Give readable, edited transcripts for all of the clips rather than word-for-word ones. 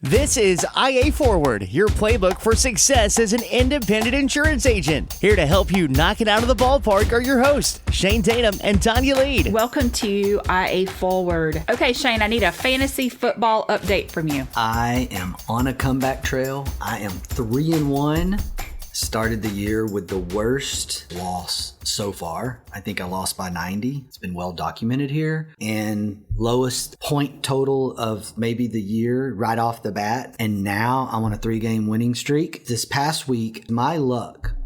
This is IA Forward, your playbook for success as an independent insurance agent. Here to help you knock it out of the ballpark are your hosts, Shane Tatum and Tonya Lead. Welcome to IA Forward. Okay, Shane, I need a fantasy football update from you. I am on a comeback trail. I am 3-1. Started the year with the worst loss so far. I think I lost by 90. It's been well documented here. And lowest point total of maybe the year right off the bat. And now I'm on a 3-game winning streak. This past week, my luck,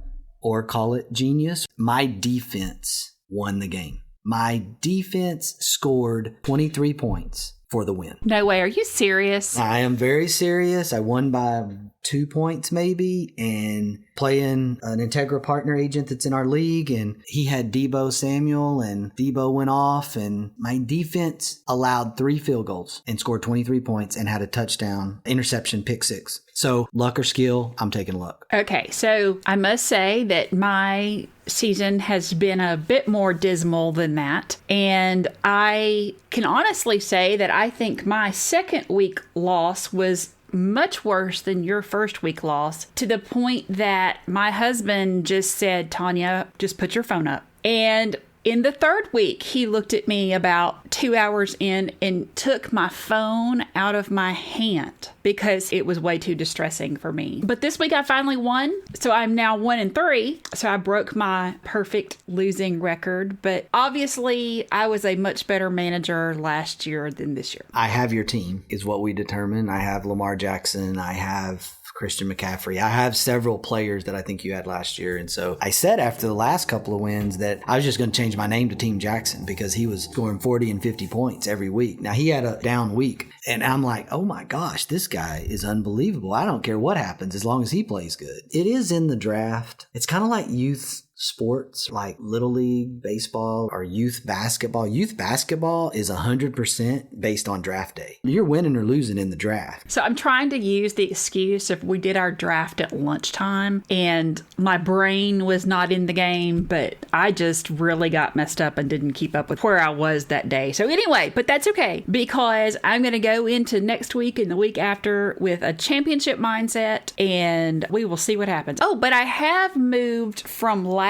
or call it genius, my defense won the game. My defense scored 23 points for the win. No way. Are you serious? I am very serious. I won by 2 points maybe, and playing an Integra partner agent that's in our league, and he had Debo Samuel, and Debo went off, and my defense allowed 3 field goals and scored 23 points and had a touchdown, interception, pick 6. So luck or skill, I'm taking luck. Okay, so I must say that my season has been a bit more dismal than that. And I can honestly say that I think my second week loss was much worse than your first week loss, to the point that my husband just said, Tonya, just put your phone up. And in the third week, he looked at me about 2 hours in and took my phone out of my hand because it was way too distressing for me. But this week I finally won. So I'm now 1-3. So I broke my perfect losing record. But obviously I was a much better manager last year than this year. I have your team is what we determined. I have Lamar Jackson. I have Christian McCaffrey. I have several players that I think you had last year. And so I said after the last couple of wins that I was just going to change my name to Team Jackson because he was scoring 40 and 50 points every week. Now he had a down week and I'm like, oh my gosh, this guy is unbelievable. I don't care what happens as long as he plays good. It is in the draft. It's kind of like youth sports, like Little League baseball or youth basketball. Youth basketball is 100% based on draft day. You're winning or losing in the draft. So I'm trying to use the excuse if we did our draft at lunchtime and my brain was not in the game, but I just really got messed up and didn't keep up with where I was that day. So anyway, but that's okay because I'm going to go into next week and the week after with a championship mindset and we will see what happens. Oh, but I have moved from last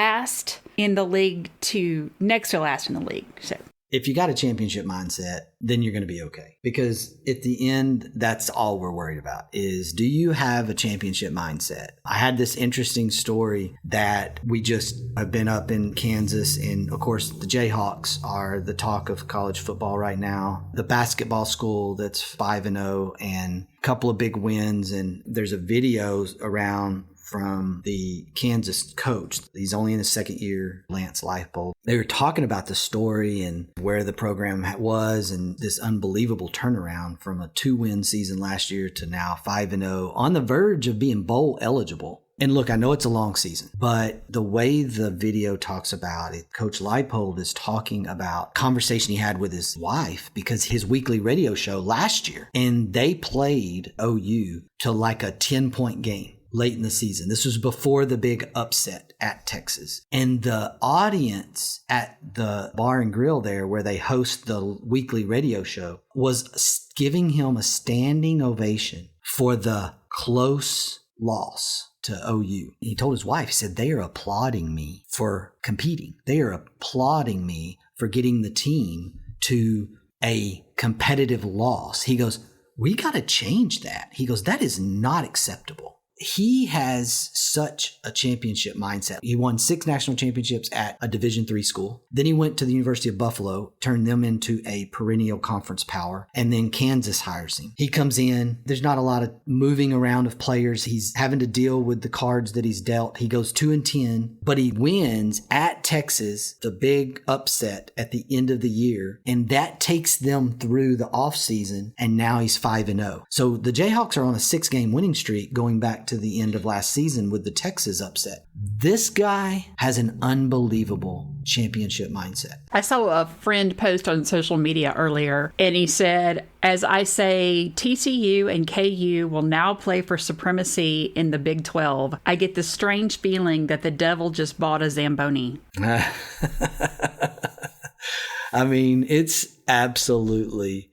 in the league to next to last in the league. So if you got a championship mindset, then you're going to be okay. Because at the end, that's all we're worried about is, do you have a championship mindset? I had this interesting story that we just have been up in Kansas. And of course, the Jayhawks are the talk of college football right now. The basketball school that's 5-0 and a couple of big wins. And there's a video around from the Kansas coach. He's only in his second year, Lance Leipold. They were talking about the story and where the program was and this unbelievable turnaround from a 2-win season last year to now 5-0 on the verge of being bowl eligible. And look, I know it's a long season, but the way the video talks about it, Coach Leipold is talking about conversation he had with his wife because his weekly radio show last year, and they played OU to like a 10-point game late in the season. This was before the big upset at Texas. And the audience at the bar and grill there where they host the weekly radio show was giving him a standing ovation for the close loss to OU. He told his wife, he said, they are applauding me for competing. They are applauding me for getting the team to a competitive loss. He goes, we got to change that. He goes, that is not acceptable. He has such a championship mindset. He won 6 national championships at a Division III school. Then he went to the University of Buffalo, turned them into a perennial conference power, and then Kansas hires him. He comes in. There's not a lot of moving around of players. He's having to deal with the cards that he's dealt. He goes 2-10, but he wins at Texas, the big upset at the end of the year, and that takes them through the offseason, and now he's 5-0. So the Jayhawks are on a 6-game winning streak going back to the end of last season with the Texas upset. This guy has an unbelievable championship mindset. I saw a friend post on social media earlier, and he said, as I say, TCU and KU will now play for supremacy in the Big 12. I get the strange feeling that the devil just bought a Zamboni. I mean, it's absolutely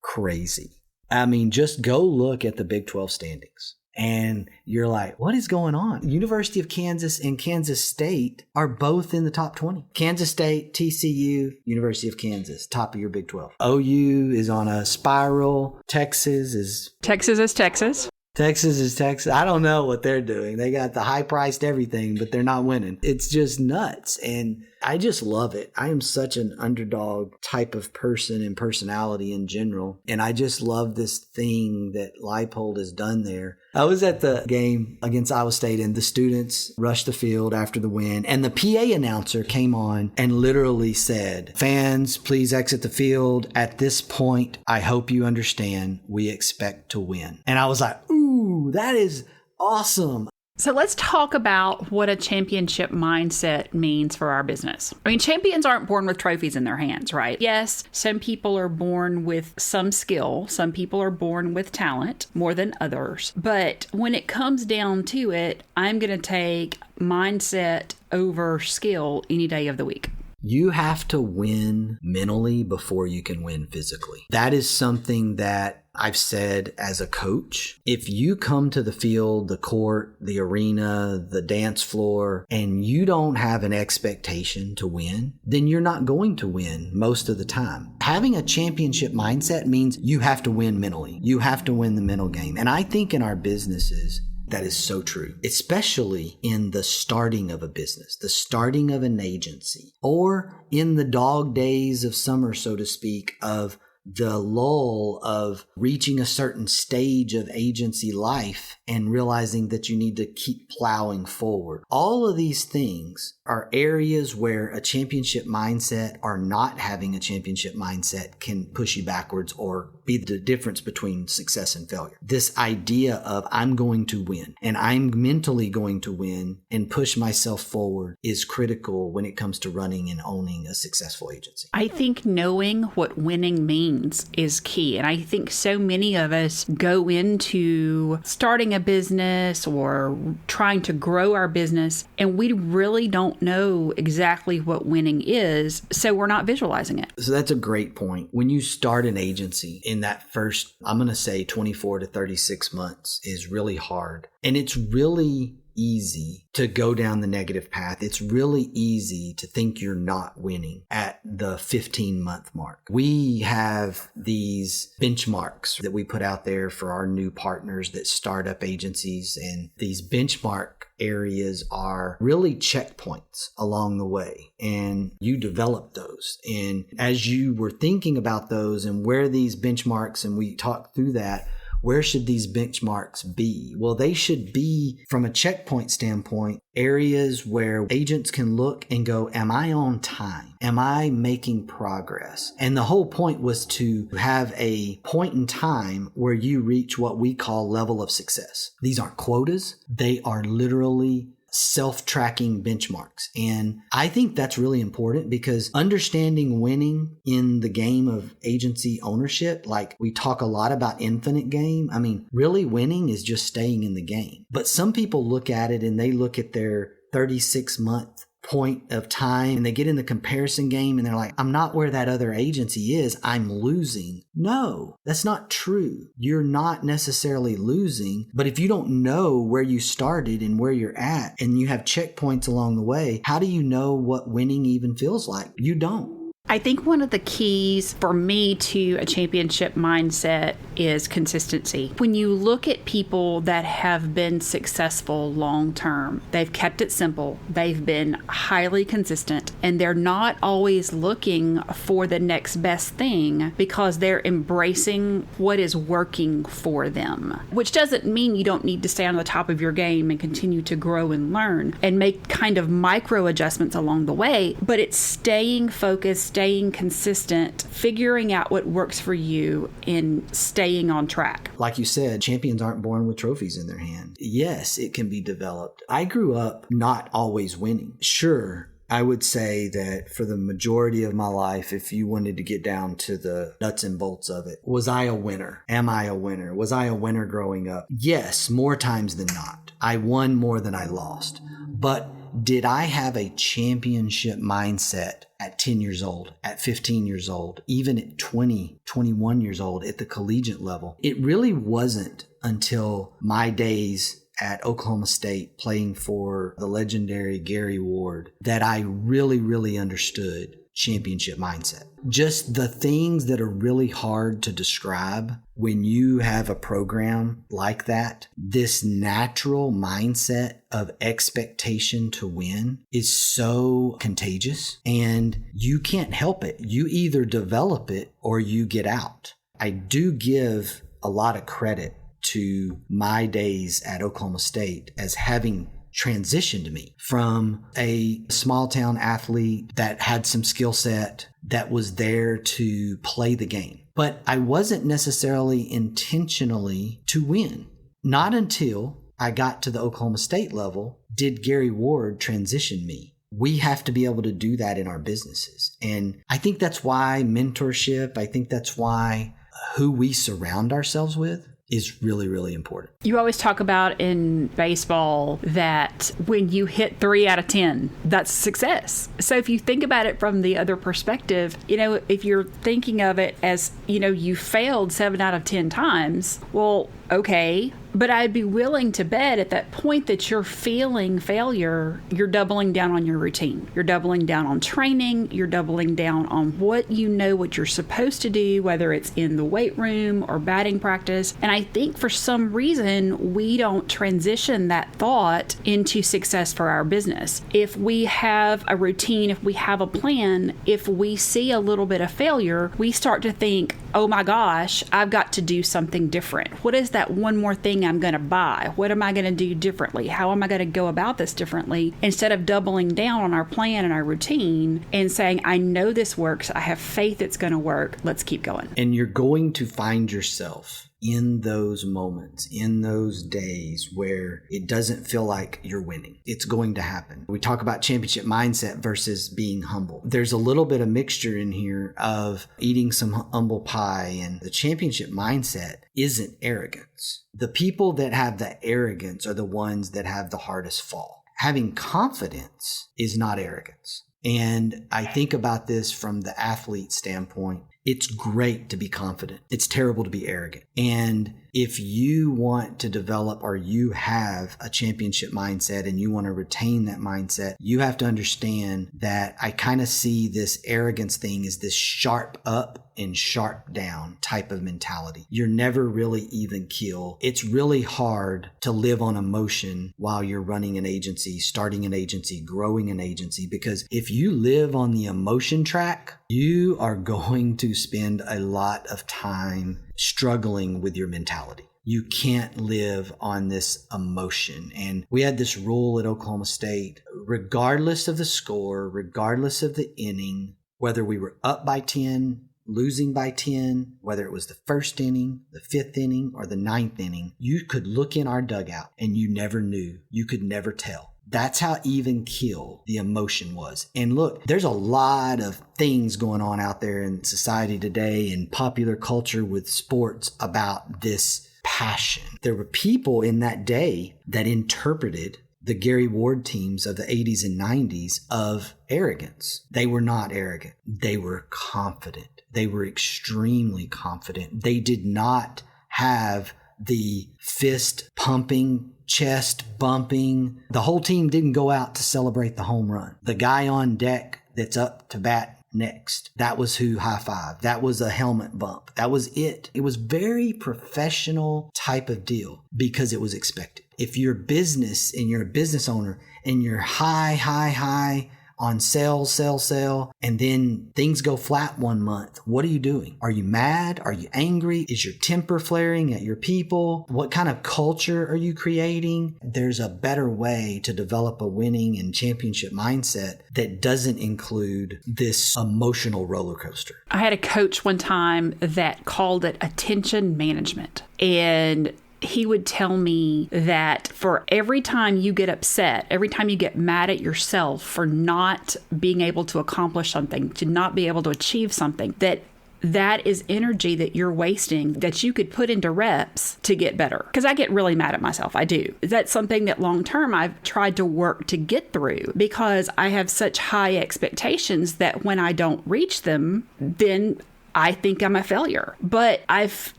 crazy. I mean, just go look at the Big 12 standings. And you're like, what is going on? University of Kansas and Kansas State are both in the top 20. Kansas State, TCU, University of Kansas, top of your Big 12. OU is on a spiral. Texas is Texas. Texas is Texas. I don't know what they're doing. They got the high-priced everything, but they're not winning. It's just nuts. And I just love it. I am such an underdog type of person and personality in general. And I just love this thing that Leipold has done there. I was at the game against Iowa State and the students rushed the field after the win. And the PA announcer came on and literally said, "Fans, please exit the field. At this point, I hope you understand we expect to win." And I was like, ooh, that is awesome. So let's talk about what a championship mindset means for our business. I mean, champions aren't born with trophies in their hands, right? Yes, some people are born with some skill. Some people are born with talent more than others. But when it comes down to it, I'm going to take mindset over skill any day of the week. You have to win mentally before you can win physically. That is something that I've said as a coach. If you come to the field, the court, the arena, the dance floor, and you don't have an expectation to win, then you're not going to win most of the time. Having a championship mindset means you have to win mentally. You have to win the mental game. And I think in our businesses, that is so true, especially in the starting of a business, the starting of an agency, or in the dog days of summer, so to speak, of the lull of reaching a certain stage of agency life and realizing that you need to keep plowing forward. All of these things are areas where a championship mindset or not having a championship mindset can push you backwards or be the difference between success and failure. This idea of I'm going to win and I'm mentally going to win and push myself forward is critical when it comes to running and owning a successful agency. I think knowing what winning means is key. And I think so many of us go into starting a business or trying to grow our business and we really don't know exactly what winning is, so we're not visualizing it. So that's a great point. When you start an agency in that first, I'm going to say 24 to 36 months is really hard. And it's really easy to go down the negative path. It's really easy to think you're not winning at the 15-month mark. We have these benchmarks that we put out there for our new partners that start up agencies, and these benchmark areas are really checkpoints along the way, and you develop those. And as you were thinking about those and where these benchmarks, and we talked through that, where should these benchmarks be? Well, they should be, from a checkpoint standpoint, areas where agents can look and go, am I on time? Am I making progress? And the whole point was to have a point in time where you reach what we call level of success. These aren't quotas. They are literally self-tracking benchmarks. And I think that's really important because understanding winning in the game of agency ownership, like we talk a lot about infinite game. I mean, really winning is just staying in the game. But some people look at it and they look at their 36-month point of time and they get in the comparison game and they're like, I'm not where that other agency is. I'm losing. No, that's not true. You're not necessarily losing, but if you don't know where you started and where you're at and you have checkpoints along the way, how do you know what winning even feels like? You don't. I think one of the keys for me to a championship mindset is consistency. When you look at people that have been successful long term, they've kept it simple, they've been highly consistent, and they're not always looking for the next best thing because they're embracing what is working for them. Which doesn't mean you don't need to stay on the top of your game and continue to grow and learn and make kind of micro adjustments along the way, but it's staying focused, staying consistent, figuring out what works for you, and staying on track. Like you said, champions aren't born with trophies in their hand. Yes, it can be developed. I grew up not always winning. Sure, I would say that for the majority of my life, if you wanted to get down to the nuts and bolts of it, was I a winner? Am I a winner? Was I a winner growing up? Yes, more times than not. I won more than I lost. But But did I have a championship mindset at 10 years old, at 15 years old, even at 20, 21 years old at the collegiate level? It really wasn't until my days at Oklahoma State playing for the legendary Gary Ward that I really, really understood championship mindset. Just the things that are really hard to describe when you have a program like that, this natural mindset of expectation to win is so contagious and you can't help it. You either develop it or you get out. I do give a lot of credit to my days at Oklahoma State as having transitioned me from a small town athlete that had some skill set that was there to play the game. But I wasn't necessarily intentionally to win. Not until I got to the Oklahoma State level did Gary Ward transition me. We have to be able to do that in our businesses. And I think that's why mentorship, I think that's why who we surround ourselves with is really, really important. You always talk about in baseball that when you hit 3 out of 10, that's success. So if you think about it from the other perspective, if you're thinking of it as, you failed 7 out of 10 times, well, okay. But I'd be willing to bet at that point that you're feeling failure, you're doubling down on your routine. You're doubling down on training. You're doubling down on what you're supposed to do, whether it's in the weight room or batting practice. And I think for some reason, we don't transition that thought into success for our business. If we have a routine, if we have a plan, if we see a little bit of failure, we start to think, oh my gosh, I've got to do something different. What is that one more thing I'm going to buy? What am I going to do differently? How am I going to go about this differently? Instead of doubling down on our plan and our routine and saying, I know this works. I have faith it's going to work. Let's keep going. And you're going to find yourself in those moments, in those days where it doesn't feel like you're winning. It's going to happen. We talk about championship mindset versus being humble. There's a little bit of mixture in here of eating some humble pie, and the championship mindset isn't arrogance. The people that have the arrogance are the ones that have the hardest fall. Having confidence is not arrogance. And I think about this from the athlete standpoint. It's great to be confident. It's terrible to be arrogant. And if you want to develop or you have a championship mindset and you want to retain that mindset, you have to understand that I kind of see this arrogance thing as this sharp up and sharp down type of mentality. You're never really even keel. It's really hard to live on emotion while you're running an agency, starting an agency, growing an agency, because if you live on the emotion track, you are going to spend a lot of time struggling with your mentality. You can't live on this emotion. And we had this rule at Oklahoma State, regardless of the score, regardless of the inning, whether we were up by 10, losing by 10, whether it was the first inning, the 5th inning, or the 9th inning, you could look in our dugout and you never knew. You could never tell. That's how even keel the emotion was. And look, there's a lot of things going on out there in society today and popular culture with sports about this passion. There were people in that day that interpreted the Gary Ward teams of the 80s and 90s of arrogance. They were not arrogant. They were confident. They were extremely confident. They did not have the fist pumping, chest bumping. The whole team didn't go out to celebrate the home run. The guy on deck that's up to bat next, that was who high-fived. That was a helmet bump. That was it. It was very professional type of deal because it was expected. If you're a business and you're a business owner and you're high on sell, and then things go flat one month, what are you doing? Are you mad? Are you angry? Is your temper flaring at your people? What kind of culture are you creating? There's a better way to develop a winning and championship mindset that doesn't include this emotional roller coaster. I had a coach one time that called it attention management. And he would tell me that for every time you get upset, every time you get mad at yourself for not being able to accomplish something, to not be able to achieve something, that that is energy that you're wasting that you could put into reps to get better. Because I get really mad at myself. I do. That's something that long term I've tried to work to get through because I have such high expectations that when I don't reach them, then I think I'm a failure. But I've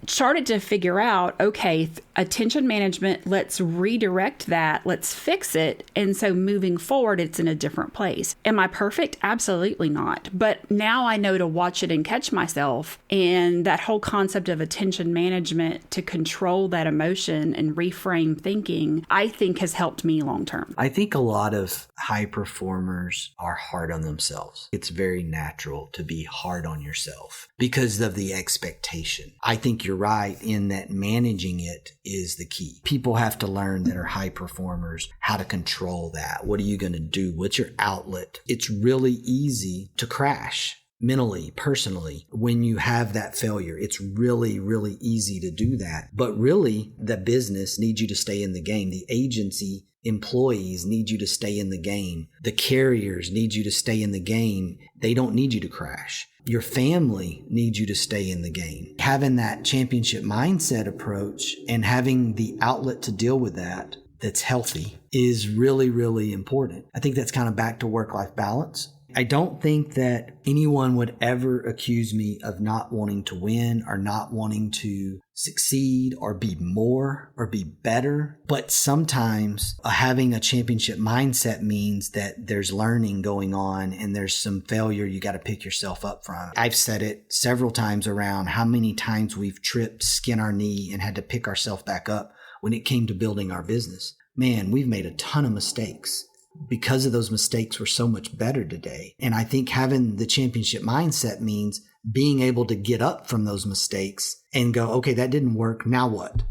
started to figure out, okay, attention management, let's redirect that, let's fix it. And so moving forward, it's in a different place. Am I perfect? Absolutely not. But now I know to watch it and catch myself. And that whole concept of attention management to control that emotion and reframe thinking, I think has helped me long term. I think a lot of high performers are hard on themselves. It's very natural to be hard on yourself because of the expectation. I think you're right in that managing it is the key. People have to learn that are high performers how to control that. What are you going to do? What's your outlet? It's really easy to crash mentally, personally, when you have that failure. It's really, really easy to do that. But really, the business needs you to stay in the game. The agency employees need you to stay in the game. The carriers need you to stay in the game. They don't need you to crash. Your family needs you to stay in the game. Having that championship mindset approach and having the outlet to deal with that that's healthy is really, really important. I think that's kind of back to work-life balance. I don't think that anyone would ever accuse me of not wanting to win or not wanting to succeed or be more or be better. But sometimes having a championship mindset means that there's learning going on and there's some failure you got to pick yourself up from. I've said it several times around how many times we've tripped, skinned our knee, and had to pick ourselves back up when it came to building our business. Man, we've made a ton of mistakes. Because of those mistakes, we're so much better today. And I think having the championship mindset means being able to get up from those mistakes and go, okay, that didn't work. Now what?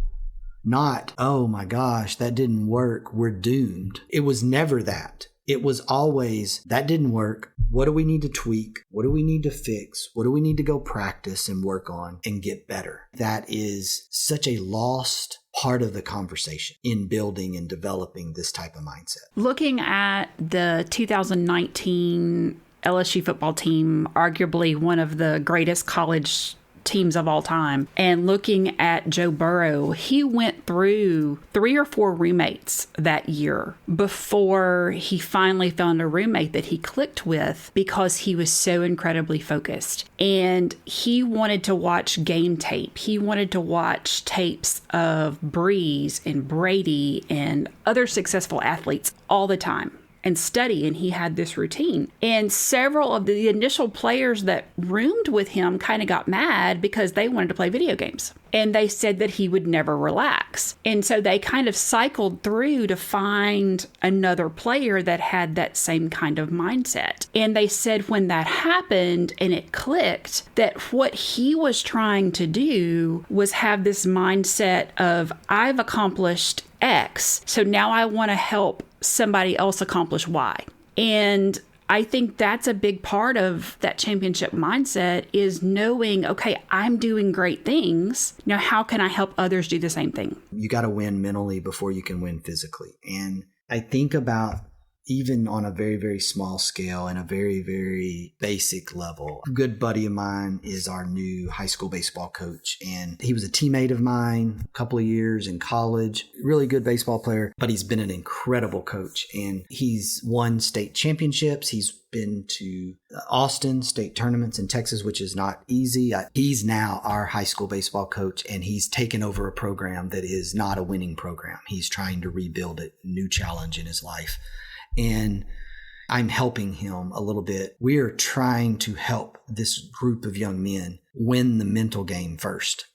Not, oh my gosh, that didn't work. We're doomed. It was never that. It was always, that didn't work. What do we need to tweak? What do we need to fix? What do we need to go practice and work on and get better? That is such a lost part of the conversation in building and developing this type of mindset. Looking at the 2019 LSU football team, arguably one of the greatest college teams of all time, and looking at Joe Burrow, he went through 3 or 4 roommates that year before he finally found a roommate that he clicked with because he was so incredibly focused. And he wanted to watch game tape. He wanted to watch tapes of Breeze and Brady and other successful athletes all the time and study, and he had this routine. And several of the initial players that roomed with him kind of got mad because they wanted to play video games. And they said that he would never relax. And so they kind of cycled through to find another player that had that same kind of mindset. And they said when that happened and it clicked, that what he was trying to do was have this mindset of, I've accomplished X, so now I want to help somebody else accomplish Y. And I think that's a big part of that championship mindset is knowing, okay, I'm doing great things. Now, how can I help others do the same thing? You got to win mentally before you can win physically. And I think about even on a very, very small scale and a very, very basic level. A good buddy of mine is our new high school baseball coach. And he was a teammate of mine a couple of years in college. Really good baseball player, but he's been an incredible coach. And he's won state championships. He's been to Austin state tournaments in Texas, which is not easy. He's now our high school baseball coach, and he's taken over a program that is not a winning program. He's trying to rebuild it, new challenge in his life. And I'm helping him a little bit. We are trying to help this group of young men win the mental game first.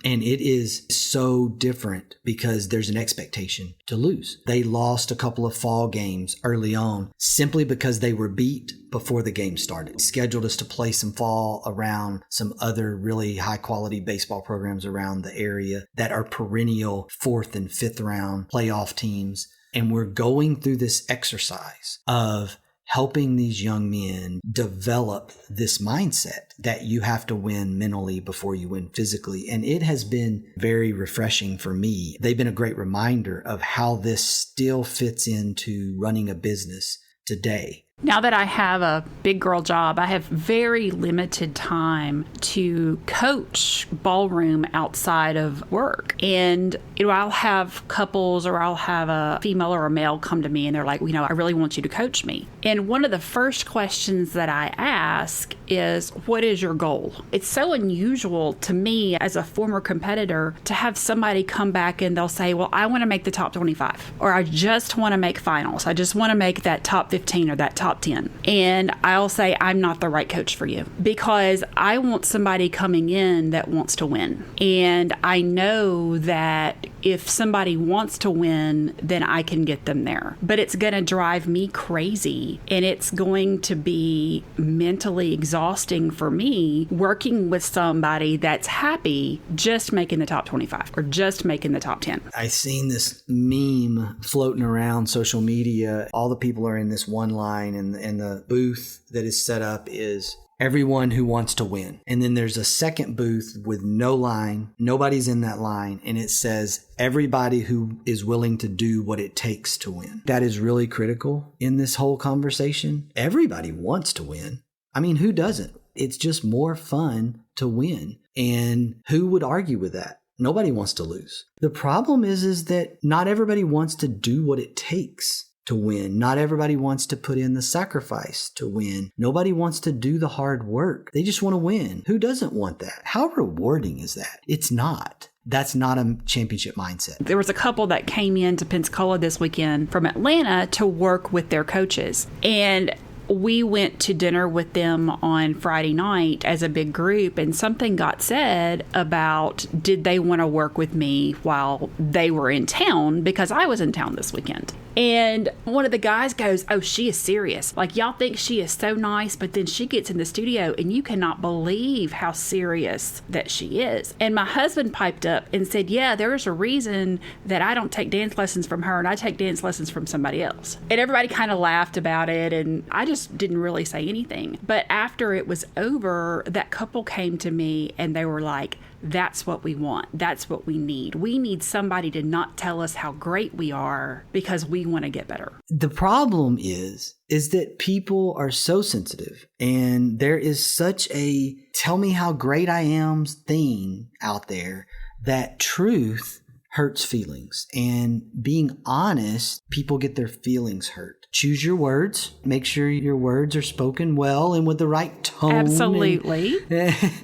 And it is so different because there's an expectation to lose. They lost a couple of fall games early on simply because they were beat before the game started. Scheduled us to play some fall around some other really high quality baseball programs around the area that are perennial 4th and 5th round playoff teams. And we're going through this exercise of helping these young men develop this mindset that you have to win mentally before you win physically. And it has been very refreshing for me. They've been a great reminder of how this still fits into running a business today. Now that I have a big girl job, I have very limited time to coach ballroom outside of work. And, I'll have couples or I'll have a female or a male come to me and they're like, I really want you to coach me. And one of the first questions that I ask is, what is your goal? It's so unusual to me as a former competitor to have somebody come back and they'll say, well, I want to make the top 25, or I just want to make finals. I just want to make that top 15 or that top 10. And I'll say, I'm not the right coach for you, because I want somebody coming in that wants to win. And I know that if somebody wants to win, then I can get them there. But it's going to drive me crazy, and it's going to be mentally exhausting for me working with somebody that's happy just making the top 25 or just making the top 10. I've seen this meme floating around social media. All the people are in this one line, and the booth that is set up is everyone who wants to win. And then there's a second booth with no line. Nobody's in that line. And it says everybody who is willing to do what it takes to win. That is really critical in this whole conversation. Everybody wants to win. I mean, who doesn't? It's just more fun to win. And who would argue with that? Nobody wants to lose. The problem is that not everybody wants to do what it takes to win. Not everybody wants to put in the sacrifice to win. Nobody wants to do the hard work. They just want to win. Who doesn't want that? How rewarding is that? It's not. That's not a championship mindset. There was a couple that came into Pensacola this weekend from Atlanta to work with their coaches. And we went to dinner with them on Friday night as a big group, and something got said about, did they want to work with me while they were in town, because I was in town this weekend. And one of the guys goes, oh, she is serious. Like, y'all think she is so nice, but then she gets in the studio and you cannot believe how serious that she is. And my husband piped up and said, yeah, there's a reason that I don't take dance lessons from her and I take dance lessons from somebody else. And everybody kind of laughed about it, and I just didn't really say anything. But after it was over, that couple came to me and they were like, that's what we want. That's what we need. We need somebody to not tell us how great we are because we want to get better. The problem is that people are so sensitive, and there is such a tell me how great I am thing out there that truth hurts feelings. And being honest, people get their feelings hurt. Choose your words. Make sure your words are spoken well and with the right tone. Absolutely.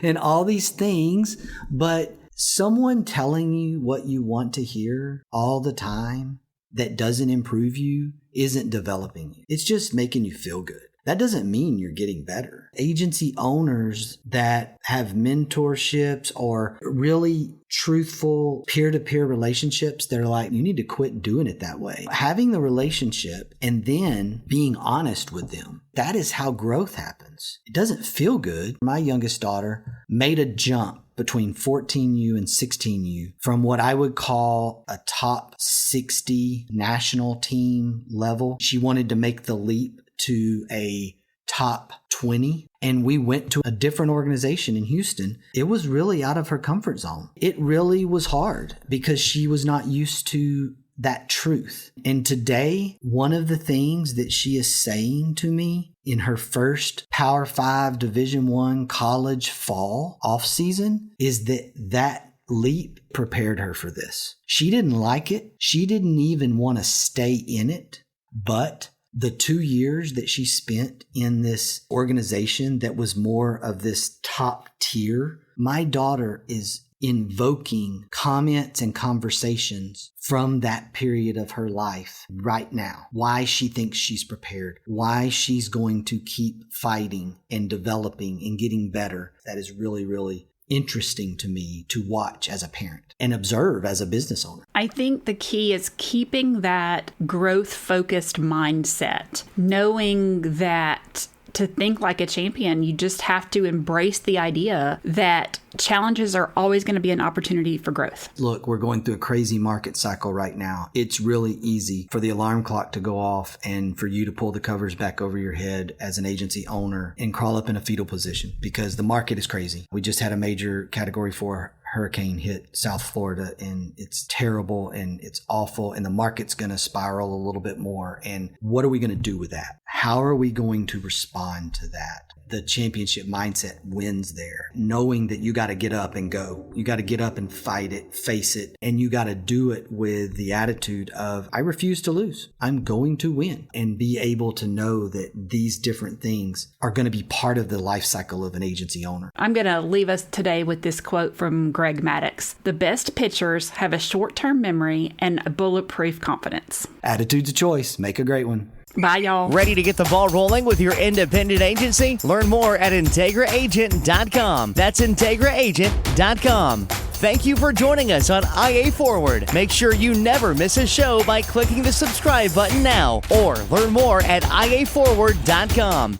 And all these things. But someone telling you what you want to hear all the time that doesn't improve you isn't developing you. It's just making you feel good. That doesn't mean you're getting better. Agency owners that have mentorships or really truthful peer-to-peer relationships, they're like, you need to quit doing it that way. Having the relationship and then being honest with them, that is how growth happens. It doesn't feel good. My youngest daughter made a jump between 14U and 16U from what I would call a top 60 national team level. She wanted to make the leap to a top 20. And we went to a different organization in Houston. It was really out of her comfort zone. It really was hard because she was not used to that truth. And today, one of the things that she is saying to me in her first Power 5 Division I college fall off season is that leap prepared her for this. She didn't like it. She didn't even want to stay in it, but the 2 years that she spent in this organization that was more of this top tier, my daughter is invoking comments and conversations from that period of her life right now. Why she thinks she's prepared, why she's going to keep fighting and developing and getting better. That is really, really interesting to me to watch as a parent and observe as a business owner. I think the key is keeping that growth-focused mindset, knowing that to think like a champion, you just have to embrace the idea that challenges are always going to be an opportunity for growth. Look, we're going through a crazy market cycle right now. It's really easy for the alarm clock to go off and for you to pull the covers back over your head as an agency owner and crawl up in a fetal position because the market is crazy. We just had a major Category 4 hurricane hit South Florida and it's terrible and it's awful and the market's going to spiral a little bit more. And what are we going to do with that? How are we going to respond to that? The championship mindset wins there, knowing that you got to get up and go. You got to get up and fight it, face it, and you got to do it with the attitude of, I refuse to lose. I'm going to win, and be able to know that these different things are going to be part of the life cycle of an agency owner. I'm going to leave us today with this quote from Greg Maddox. The best pitchers have a short-term memory and a bulletproof confidence. Attitude's a choice. Make a great one. Bye, y'all. Ready to get the ball rolling with your independent agency? Learn more at IntegraAgent.com. That's IntegraAgent.com. Thank you for joining us on IA Forward. Make sure you never miss a show by clicking the subscribe button now, or learn more at IAForward.com.